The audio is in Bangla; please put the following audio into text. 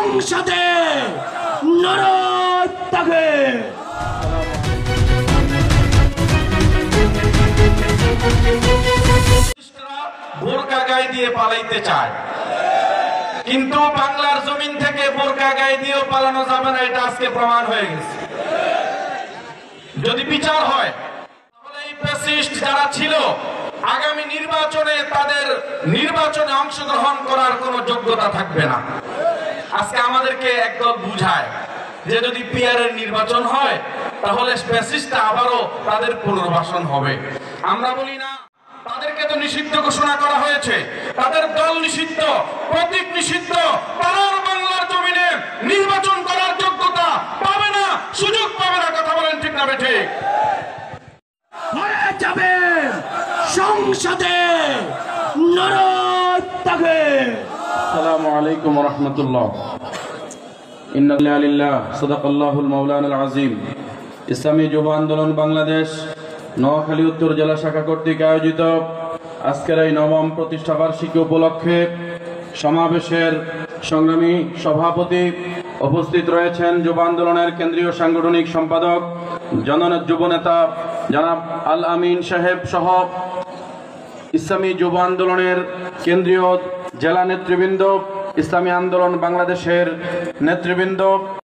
সংসদে নারায়ে তাকবীর। বোরকা গায়ে দিয়ে পালাইতে চায়, কিন্তু বাংলার জমিন থেকে বোরকা গায়ে দিয়েও পালানো যাবে না, এটা আজকে প্রমাণ হয়ে গেছে। যদি বিচার হয় তাহলে এই ফ্যাসিস্ট যারা ছিল আগামী নির্বাচনে তাদের নির্বাচনে অংশগ্রহণ করার কোনো যোগ্যতা থাকবে না। আজকে আমাদেরকে একদল বুঝায় যে যদি পিআরের নির্বাচন হয় তাহলে ফ্যাসিস্টটা আবারও তাদের পুনর্বাসন হবে। আমরা বলি না, তাদেরকে তো নিষিদ্ধ ঘোষণা করা হয়েছে, তাদের দল নিষিদ্ধ, প্রতীক নিষিদ্ধ, তারা বাংলার জমিনে নির্বাচন করার যোগ্যতা পাবে না, সুযোগ পাবে না। কথা বলেন ঠিক না বেঠিক? হয়ে যাবে সংসদে নারায়ে তাকবীর। আসসালামু আলাইকুম ওয়া রাহমাতুল্লাহ। ইন্না লিল্লাহি সাদাকাল্লাহুল মাওলানাল আযীম। ইসলামী যুব আন্দোলন বাংলাদেশ নোয়াখালী উত্তর জেলা শাখা কর্তৃক আয়োজিত আজকের এই নবম প্রতিষ্ঠা বার্ষিকী উপলক্ষে সমাবেশের সংগ্রামী সভাপতি উপস্থিত রয়েছেন যুব আন্দোলনের কেন্দ্রীয় সাংগঠনিক সম্পাদক যুবনেতা জনাব আল আমিন সাহেব সহ ইসলামী যুব আন্দোলনের কেন্দ্রীয় জেলা নেতৃবৃন্দ, ইসলামী আন্দোলন বাংলাদেশের নেতৃবৃন্দ,